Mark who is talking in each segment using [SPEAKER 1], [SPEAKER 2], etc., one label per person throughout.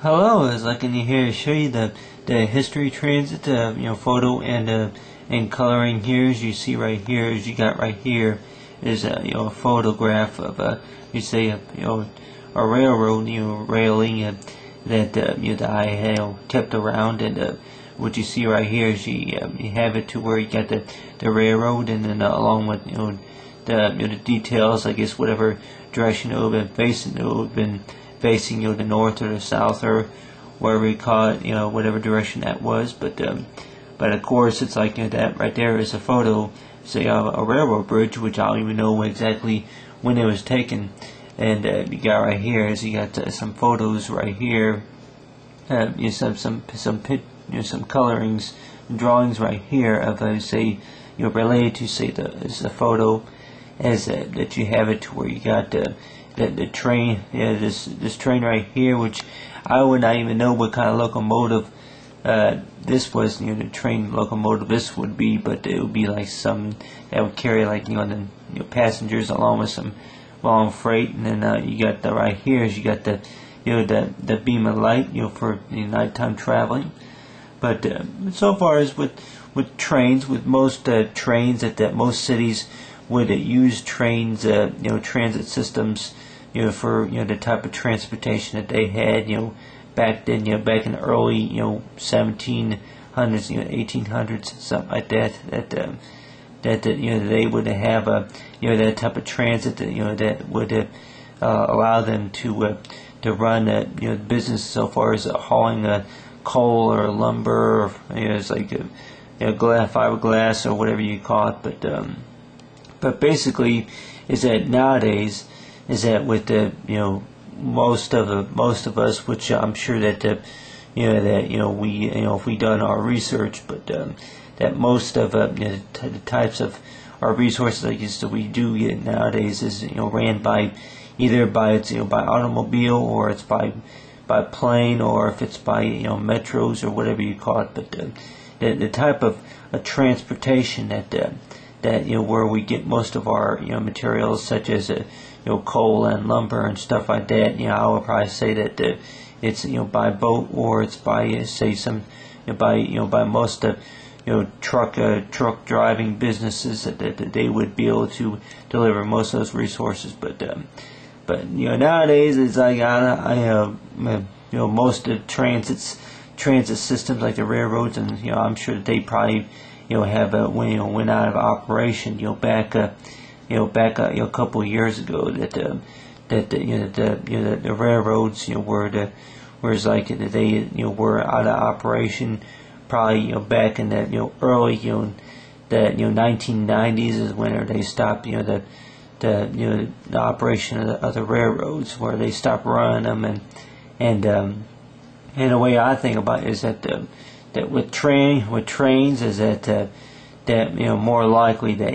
[SPEAKER 1] Hello, is like in here to show you the history transit, photo and coloring here. As you see right here, as you got right here, is a photograph of a railroad railing that the eye kept around, and what you see right here is you have it to where you got the railroad, and then along with the details, I guess whatever direction it would have been facing, it would have been facing the north or the south or wherever you call it, whatever direction that was. But of course it's like that right there is a photo, say a railroad bridge, which I don't even know exactly when it was taken. And you got right here is you got some photos right here, some colorings, drawings right here of say related to say the photo as that you have it to where you got the train, this train right here, which I would not even know what kind of locomotive this was, the train locomotive this would be, but it would be like some that would carry like the passengers along with some long freight. And then you got the right here is you got the beam of light for nighttime traveling. But so far as with trains, with most trains that most cities would use trains, transit systems, for the type of transportation that they had, back then, back in the early, 1700s, 1800s, something like that. That they would have that type of transit that would allow them to run business so far as hauling coal or lumber, or it's like fiberglass or whatever you call it. But basically, is that nowadays is that with the most of us, which I'm sure that we if we done our research, but that most of the types of our resources I guess that we do get nowadays is ran by either by by automobile, or it's by plane, or if it's by metros or whatever you call it. But the type of transportation that where we get most of our materials, such as coal and lumber and stuff like that. I would probably say that it's by boat, or it's by say some by most of truck driving businesses that they would be able to deliver most of those resources. But nowadays it's like most of transit systems like the railroads, and I'm sure that they probably have went out of operation back a couple of years ago, that the railroads were like they were out of operation probably back in that early that 1990s is when they stopped the operation of the railroads, where they stopped running them. And the way I think about it is that with trains is that more likely that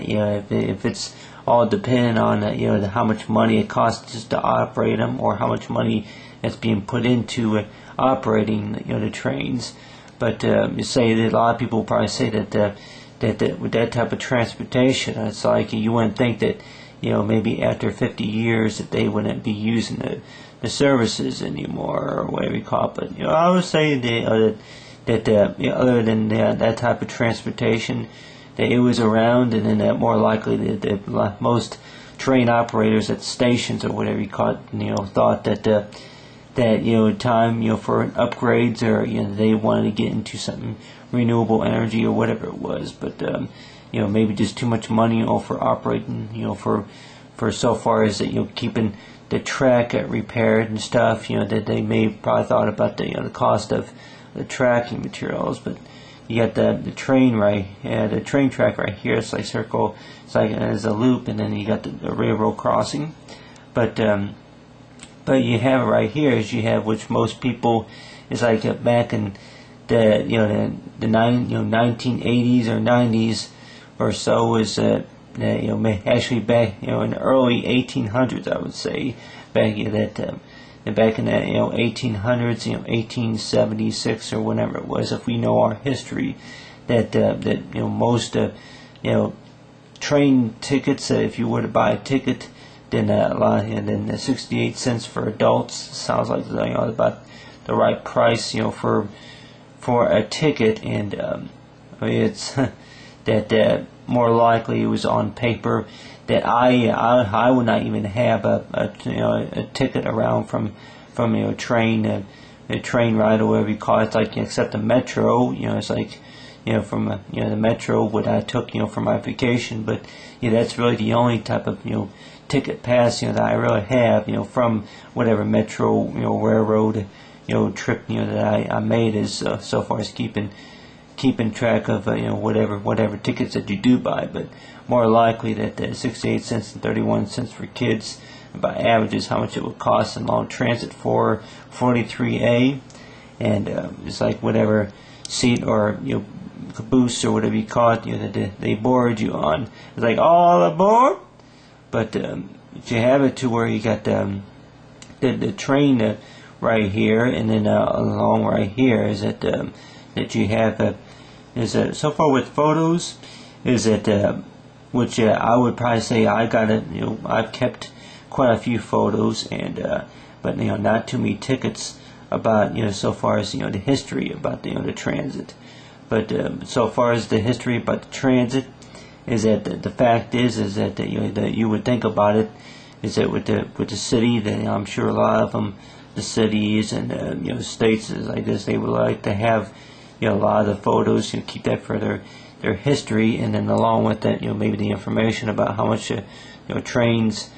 [SPEAKER 1] if it's all dependent on how much money it costs just to operate them, or how much money that's being put into operating the trains. But you say that a lot of people probably say that with that type of transportation, it's like you wouldn't think that maybe after 50 years that they wouldn't be using the services anymore, or whatever you call it. But I would say that other than that type of transportation, that it was around, and then that more likely that most train operators at stations or whatever you call it, thought that time for upgrades, or they wanted to get into something renewable energy or whatever it was. But maybe just too much money for operating, for so far as that keeping the track repaired and stuff, that they may probably thought about the cost of the tracking materials. But you got the train the train track right here. It's like circle. It's like as a loop, and then you got the railroad crossing. But you have it right here, as you have, which most people is like back in the 1980s or 90s or so, is actually back in the early 1800s, I would say, back in that. Back in that 1800s, 1876 or whenever it was, if we know our history, that most train tickets, if you were to buy a ticket, then a lot, and then 68 cents for adults sounds like about the right price, for a ticket, and it's that more likely it was on paper that I would not even have a ticket around from a train a train ride or whatever you call it. It's like, except the metro, it's like, from the metro what I took for my vacation. But that's really the only type of ticket pass that I really have from whatever metro railroad trip that I made, is so far as keeping track of whatever tickets that you do buy. But more likely that 68 cents and 31 cents for kids by average is how much it would cost in long transit for 43A, and it's like whatever seat or caboose or whatever you call it that they board you on. It's like all aboard. But you have it to where you got the train right here, and then along right here is that you have so far with photos is that which I would probably say I got it. I've kept quite a few photos, and but not too many tickets about so far as the history about the transit. But so far as the history about the transit is that the fact is that that you would think about it is that with the city, that I'm sure a lot of them, the cities and states like this, they would like to have a lot of the photos, keep that for their history, and then along with that maybe the information about how much trains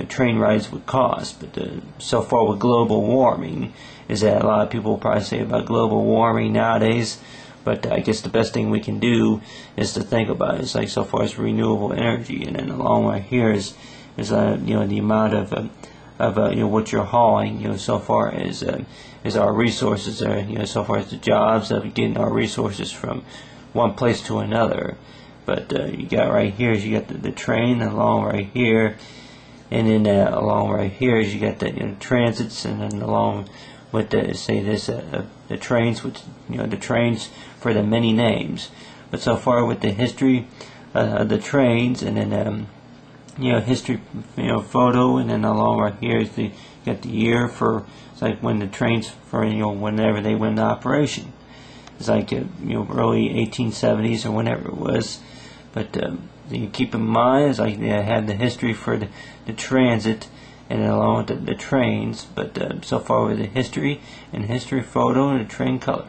[SPEAKER 1] train rides would cost. But so far with global warming is that a lot of people will probably say about global warming nowadays, but I guess the best thing we can do is to think about it. It's like so far as renewable energy, and then along right here is the amount of what you're hauling, so far as our resources are, so far as the jobs of getting our resources from one place to another. But you got right here is you got the train along right here, and then along right here is you got the transits, and then along with the trains, which the trains for the many names. But so far with the history of the trains, and then history photo, and then along right here is you got the year for, it's like when the trains for whenever they went into operation. It's like early 1870s or whenever it was. But you keep in mind is like they had the history for the transit, and then along with the trains. But so far with the history and history photo and the train color.